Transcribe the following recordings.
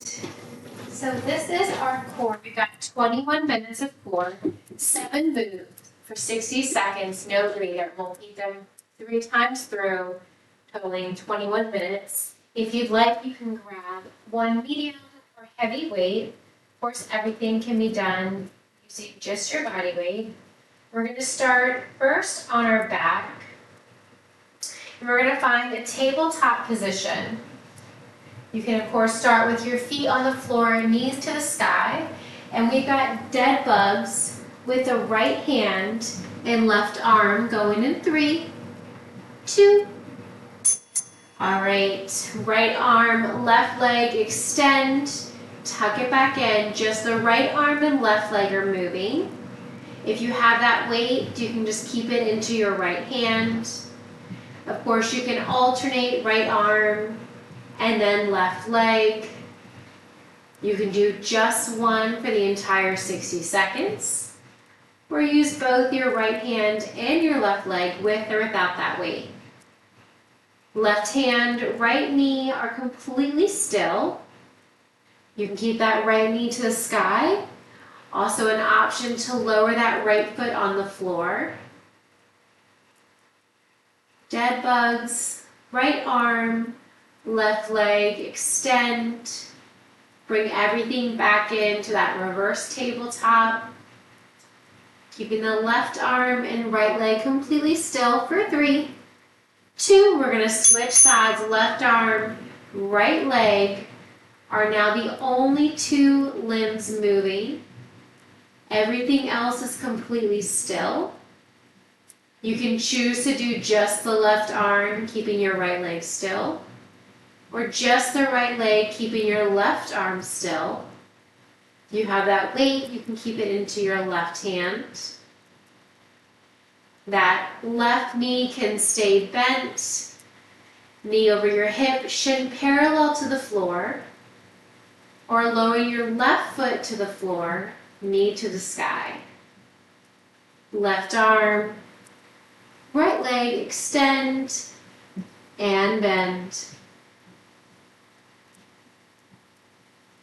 So this is our core. We've got 21 minutes of core, 7 moves for 60 seconds, no breather. We'll repeat them 3 times through, totaling 21 minutes. If you'd like, you can grab one medium or heavy weight. Of course, everything can be done using just your body weight. We're going to start first on our back. And we're going to find a tabletop position. You can, of course, start with your feet on the floor, knees to the sky. And we've got dead bugs with the right hand and left arm going in 3, 2. All right, right arm, left leg, extend, tuck it back in. Just the right arm and left leg are moving. If you have that weight, you can just keep it into your right hand. Of course, you can alternate right arm and then left leg. You can do just one for the entire 60 seconds, or use both your right hand and your left leg with or without that weight. Left hand, right knee are completely still. You can keep that right knee to the sky. Also an option to lower that right foot on the floor. Dead bugs, right arm, left leg, extend. Bring everything back into that reverse tabletop. Keeping the left arm and right leg completely still for 3, 2. We're going to switch sides. Left arm, right leg are now the only 2 limbs moving. Everything else is completely still. You can choose to do just the left arm, keeping your right leg still, or just the right leg, keeping your left arm still. You have that weight, you can keep it into your left hand. That left knee can stay bent, knee over your hip, shin parallel to the floor, or lower your left foot to the floor, knee to the sky. Left arm, right leg, extend and bend.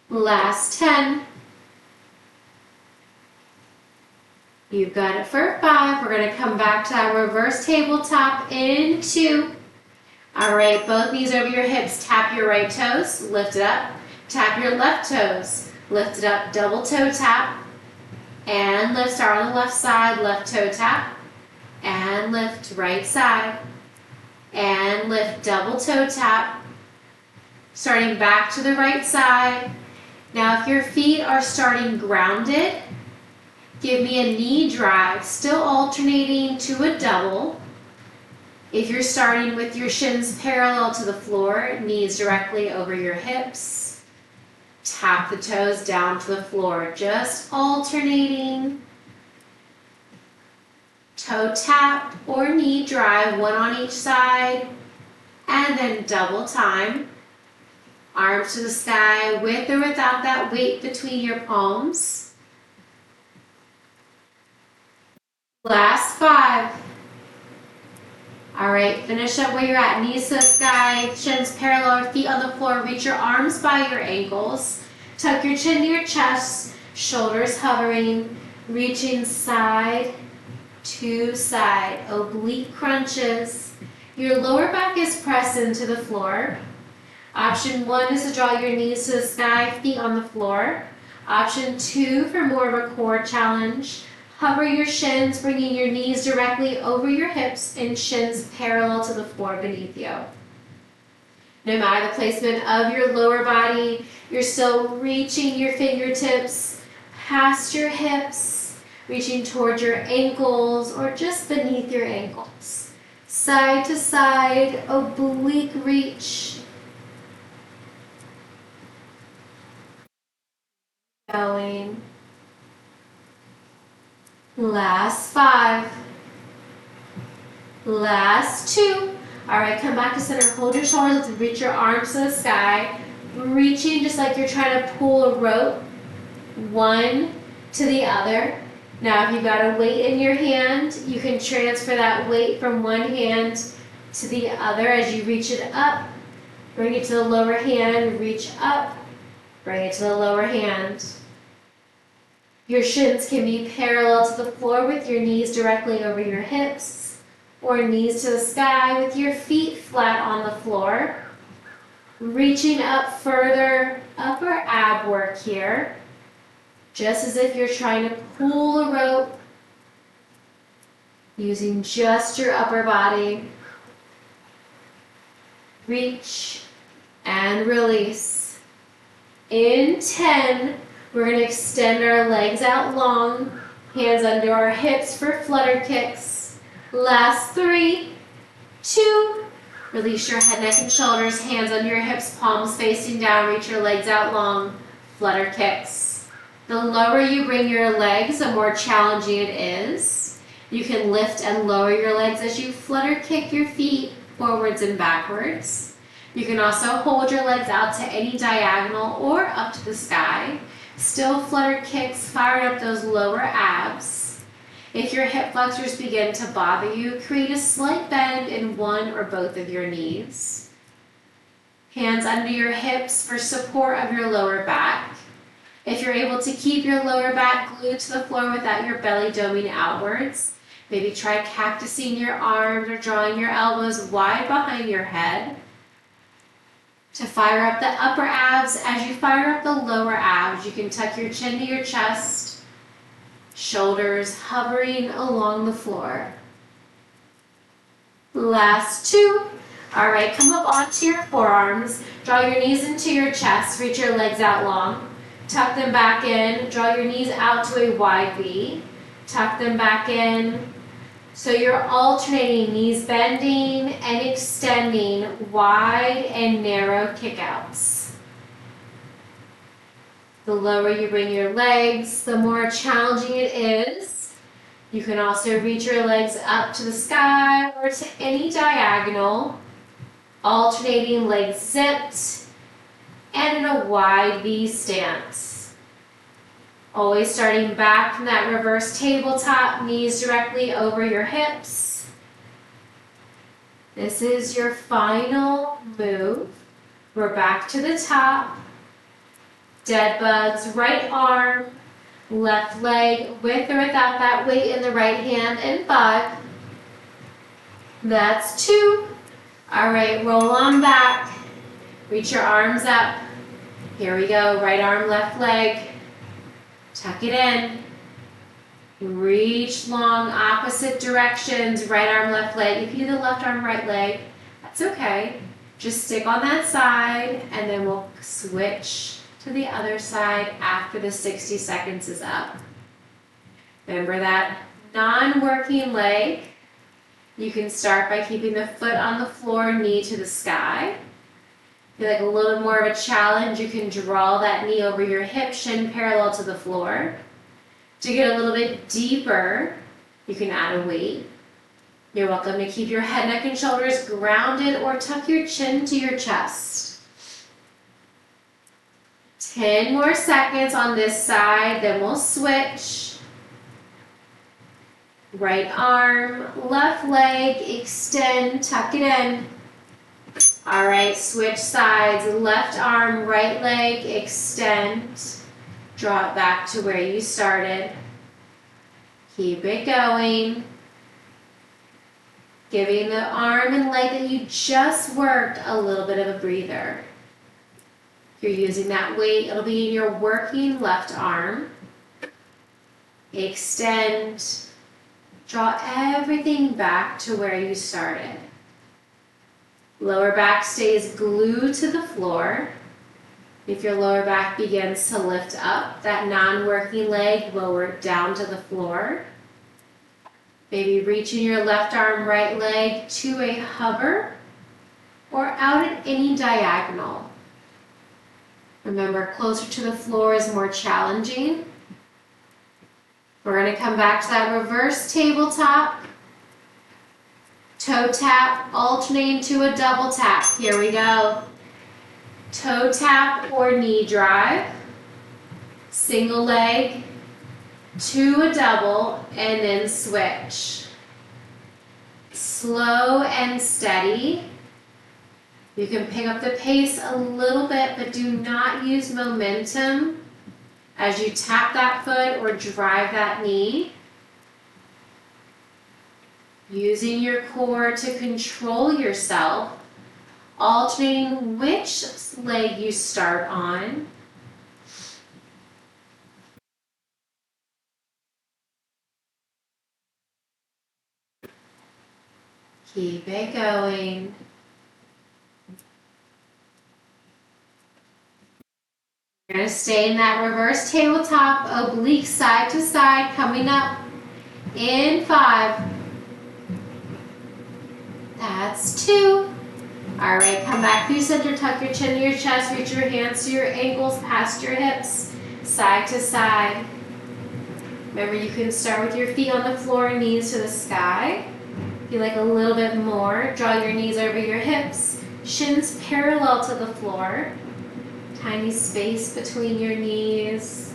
Last 10. You've got it for 5. We're going to come back to that reverse tabletop in 2. All right, both knees over your hips. Tap your right toes, lift it up. Tap your left toes, lift it up. Double toe tap and lift. Start on the left side, left toe tap and lift. Right side and lift. Double toe tap. Starting back to the right side. Now if your feet are starting grounded, give me a knee drive, still alternating to a double. If you're starting with your shins parallel to the floor, knees directly over your hips, tap the toes down to the floor, just alternating. Toe tap or knee drive, one on each side, and then double time. Arms to the sky with or without that weight between your palms. Last 5. All right, finish up where you're at. Knees to the sky, shins parallel, feet on the floor. Reach your arms by your ankles. Tuck your chin to your chest, shoulders hovering, reaching side to side. Oblique crunches. Your lower back is pressed into the floor. Option 1 is to draw your knees to the sky, feet on the floor. Option 2 for more of a core challenge. Hover your shins, bringing your knees directly over your hips and shins parallel to the floor beneath you. No matter the placement of your lower body, you're still reaching your fingertips past your hips, reaching towards your ankles or just beneath your ankles. Side to side, oblique reach. Going. Last 5. Last 2. All right, come back to center. Hold your shoulders, reach your arms to the sky. Reaching just like you're trying to pull a rope, one to the other. Now, if you've got a weight in your hand, you can transfer that weight from one hand to the other as you reach it up. Bring it to the lower hand, reach up, Bring it to the lower hand. Your shins can be parallel to the floor with your knees directly over your hips, or knees to the sky with your feet flat on the floor. Reaching up further, upper ab work here, just as if you're trying to pull a rope, using just your upper body. Reach and release. In 10, we're going to extend our legs out long, hands under our hips for flutter kicks. Last 3, 2, release your head, neck, and shoulders, hands under your hips, palms facing down, reach your legs out long, flutter kicks. The lower you bring your legs, the more challenging it is. You can lift and lower your legs as you flutter kick your feet forwards and backwards. You can also hold your legs out to any diagonal or up to the sky. Still flutter kicks, fire up those lower abs. If your hip flexors begin to bother you, create a slight bend in one or both of your knees. Hands under your hips for support of your lower back. If you're able to keep your lower back glued to the floor without your belly doming outwards, maybe try cactusing your arms or drawing your elbows wide behind your head. To fire up the upper abs, as you fire up the lower abs, you can tuck your chin to your chest, shoulders hovering along the floor. Last 2. All right, come up onto your forearms, draw your knees into your chest, reach your legs out long, tuck them back in, draw your knees out to a wide V, tuck them back in. So you're alternating knees bending and extending, wide and narrow kickouts. The lower you bring your legs, the more challenging it is. You can also reach your legs up to the sky or to any diagonal, alternating legs zipped and in a wide V stance. Always starting back from that reverse tabletop, knees directly over your hips. This is your final move. We're back to the top. Dead bugs, right arm, left leg, with or without that weight in the right hand, and 5. That's 2. All right, roll on back. Reach your arms up. Here we go, right arm, left leg. Tuck it in. Reach long, opposite directions, right arm, left leg. If you do the left arm, right leg, that's okay. Just stick on that side, and then we'll switch to the other side after the 60 seconds is up. Remember that non-working leg. You can start by keeping the foot on the floor, knee to the sky. If you like a little more of a challenge, you can draw that knee over your hip, shin parallel to the floor. To get a little bit deeper, you can add a weight. You're welcome to keep your head, neck, and shoulders grounded or tuck your chin to your chest. 10 more seconds on this side, then we'll switch. Right arm, left leg, extend, tuck it in. All right, switch sides, left arm, right leg, extend. Draw it back to where you started. Keep it going. Giving the arm and leg that you just worked a little bit of a breather. If you're using that weight, it'll be in your working left arm. Extend. Draw everything back to where you started. Lower back stays glued to the floor. If your lower back begins to lift up, that non-working leg lower down to the floor. Maybe reaching your left arm, right leg to a hover or out at any diagonal. Remember, closer to the floor is more challenging. We're going to come back to that reverse tabletop. Toe tap, alternating to a double tap. Here we go. Toe tap or knee drive. Single leg to a double and then switch. Slow and steady. You can pick up the pace a little bit, but do not use momentum as you tap that foot or drive that knee. Using your core to control yourself, alternating which leg you start on. Keep it going. You're going to stay in that reverse tabletop, oblique side to side, coming up in 5. That's 2. All right, come back through center, tuck your chin to your chest, reach your hands to your ankles, past your hips, side to side. Remember, you can start with your feet on the floor, knees to the sky. If you like a little bit more, draw your knees over your hips, shins parallel to the floor. Tiny space between your knees,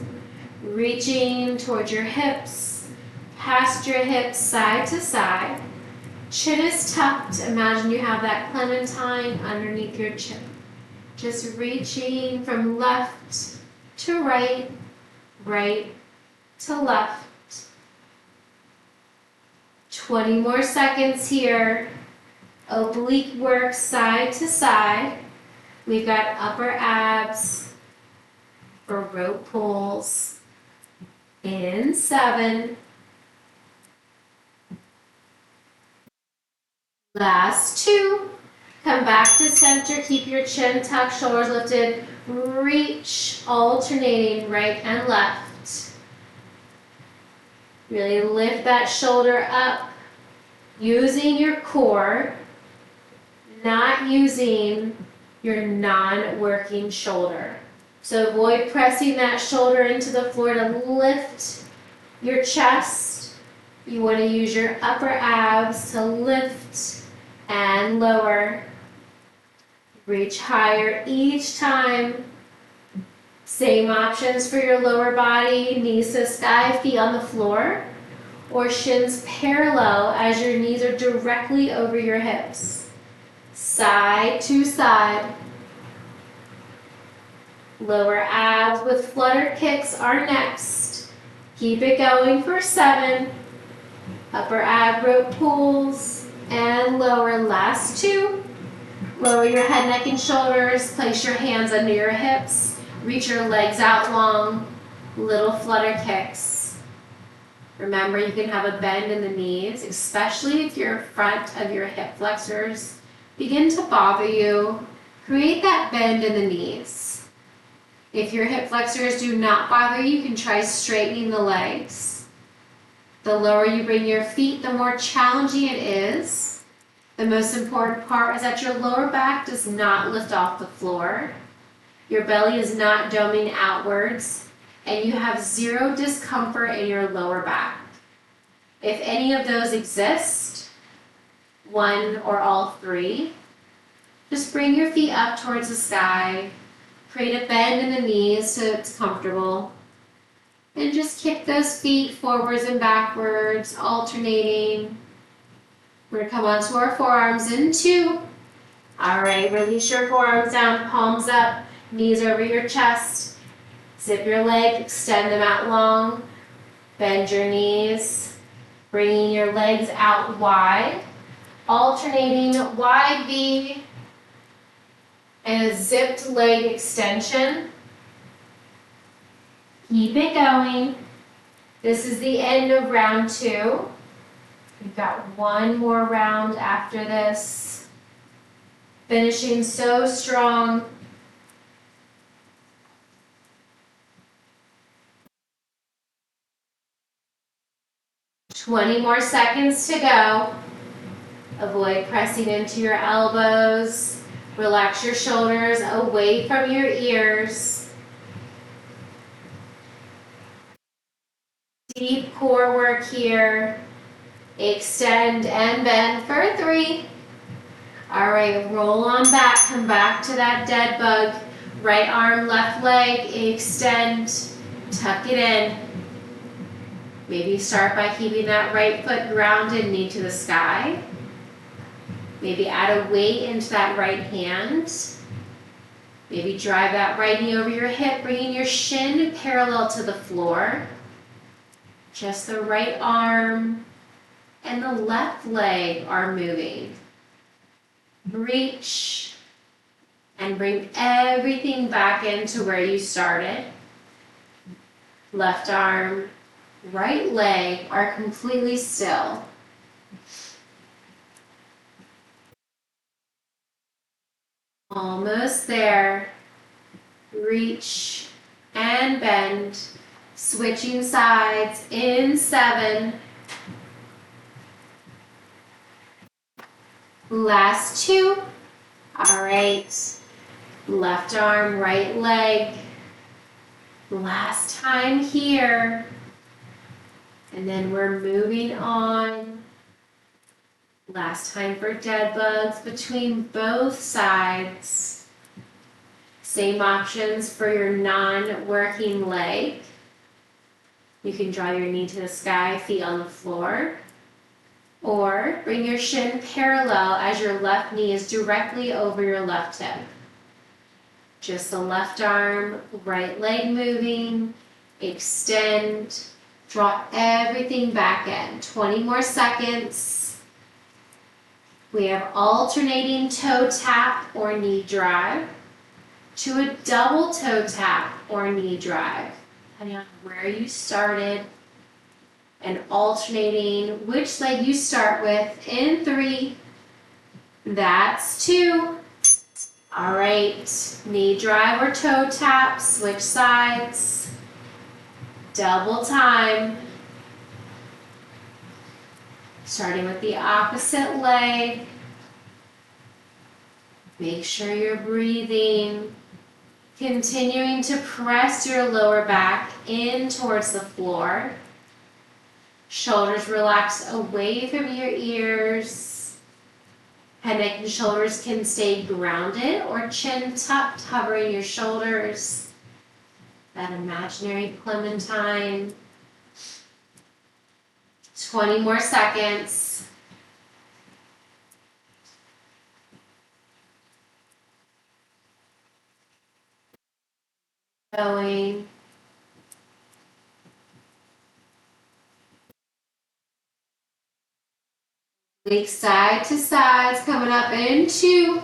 reaching towards your hips, past your hips, side to side. Chin is tucked. Imagine you have that clementine underneath your chin. Just reaching from left to right, right to left. 20 more seconds here. Oblique work side to side. We've got upper abs for rope pulls in 7. Last 2. Come back to center. Keep your chin tucked, shoulders lifted. Reach, alternating right and left. Really lift that shoulder up using your core, not using your non-working shoulder. So avoid pressing that shoulder into the floor to lift your chest. You want to use your upper abs to lift and lower. Reach higher each time. Same options for your lower body, knees to sky, feet on the floor, or shins parallel as your knees are directly over your hips. Side to side. Lower abs with flutter kicks are next. Keep it going for 7. Upper ab rope pulls and lower. Last 2. Lower your head, neck, and shoulders. Place your hands under your hips. Reach your legs out long. Little flutter kicks. Remember, you can have a bend in the knees, especially if your front of your hip flexors begin to bother you. Create that bend in the knees. If your hip flexors do not bother you, you can try straightening the legs. The lower you bring your feet, the more challenging it is. The most important part is that your lower back does not lift off the floor. Your belly is not doming outwards, and you have 0 discomfort in your lower back. If any of those exist, 1 or all 3, just bring your feet up towards the sky. Create a bend in the knees so it's comfortable. And just kick those feet forwards and backwards, alternating. We're going to come onto our forearms in 2. All right, release your forearms down, palms up, knees over your chest. Zip your legs, extend them out long. Bend your knees, bringing your legs out wide. Alternating wide V and a zipped leg extension. Keep it going. This is the end of round 2. We've got 1 more round after this. Finishing so strong. "20 more seconds to go." Avoid pressing into your elbows. Relax your shoulders away from your ears. Deep core work here. Extend and bend for 3. All right, roll on back. Come back to that dead bug. Right arm, left leg, extend, tuck it in. Maybe start by keeping that right foot grounded, knee to the sky. Maybe add a weight into that right hand. Maybe drive that right knee over your hip, bringing your shin parallel to the floor. Just the right arm and the left leg are moving. Reach and bring everything back into where you started. Left arm, right leg are completely still. Almost there. Reach and bend. Switching sides in 7. Last 2. All right. Left arm, right leg. Last time here. And then we're moving on. Last time for dead bugs between both sides. Same options for your non-working leg. You can draw your knee to the sky, feet on the floor. Or bring your shin parallel as your left knee is directly over your left hip. Just the left arm, right leg moving. Extend. Draw everything back in. 20 more seconds. We have alternating toe tap or knee drive to a double toe tap or knee drive, depending on where you started, and alternating which leg you start with in 3. That's 2. All right, knee drive or toe tap, switch sides, double time. Starting with the opposite leg. Make sure you're breathing. Continuing to press your lower back in towards the floor. Shoulders relax away from your ears. Head, neck, and shoulders can stay grounded or chin tucked, hovering your shoulders. That imaginary clementine. 20 more seconds. Going. Legs side to sides, coming up in 2.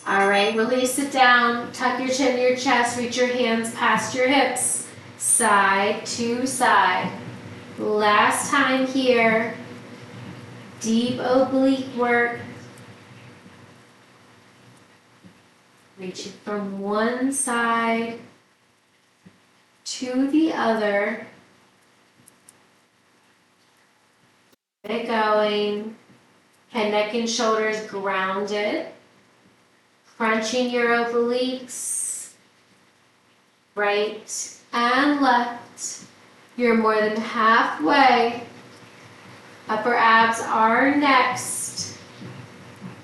All right, release it down. Tuck your chin to your chest, reach your hands past your hips. Side to side. Last time here. Deep oblique work. Reaching from one side to the other. Get it going. Head, neck, and shoulders grounded. Crunching your obliques. Right and left. You're more than halfway. Upper abs are next.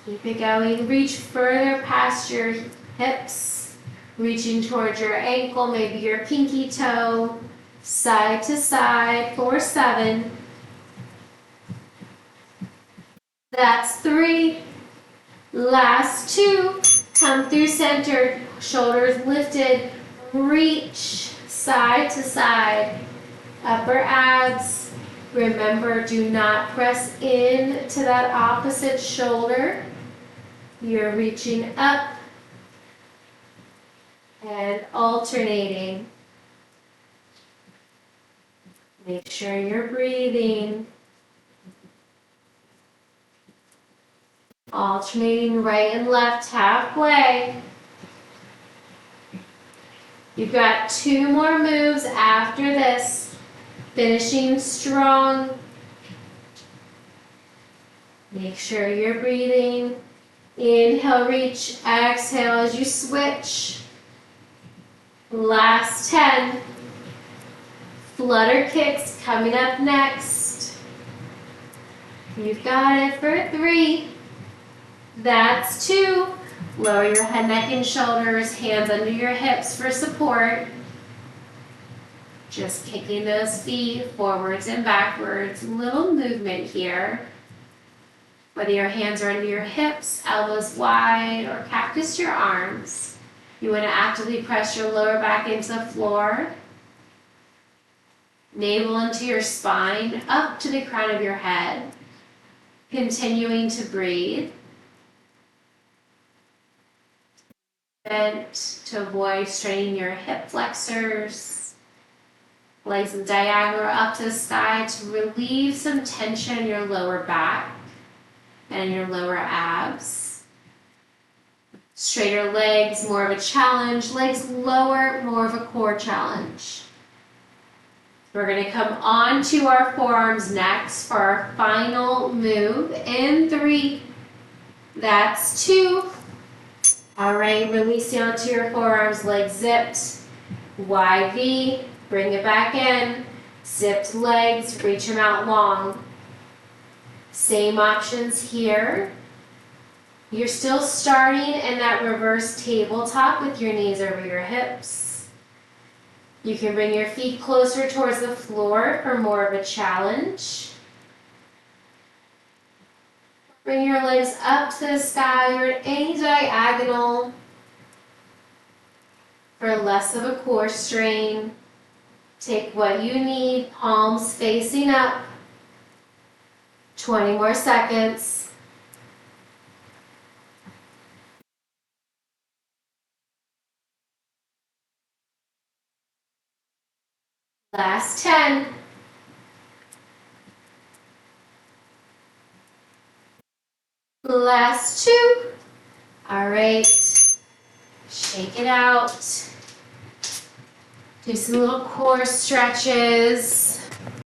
Keep it going. Reach further past your hips. Reaching towards your ankle, maybe your pinky toe. Side to side for 7. That's 3. Last 2. Come through center. Shoulders lifted. Reach side to side. Upper abs. Remember, do not press in to that opposite shoulder. You're reaching up and alternating. Make sure you're breathing. Alternating right and left halfway. You've got 2 more moves after this. Finishing strong. Make sure you're breathing. Inhale, reach. Exhale as you switch. Last 10. Flutter kicks coming up next. You've got it for 3. That's 2. Lower your head, neck, and shoulders. Hands under your hips for support. Just kicking those feet forwards and backwards. Little movement here. Whether your hands are under your hips, elbows wide, or cactus your arms, you want to actively press your lower back into the floor, navel into your spine, up to the crown of your head, continuing to breathe. Bent to avoid straining your hip flexors. Legs diagonal up to the sky to relieve some tension in your lower back and your lower abs. Straighter legs, more of a challenge. Legs lower, more of a core challenge. We're going to come onto our forearms next for our final move in 3. That's 2. All right, releasing onto your forearms, legs zipped. Wide V, bring it back in. Zipped legs, reach them out long. Same options here. You're still starting in that reverse tabletop with your knees over your hips. You can bring your feet closer towards the floor for more of a challenge. Bring your legs up to the sky or at any diagonal for less of a core strain. Take what you need, palms facing up. 20 more seconds. Last 10. Last 2. All right. Shake it out. Do some little core stretches.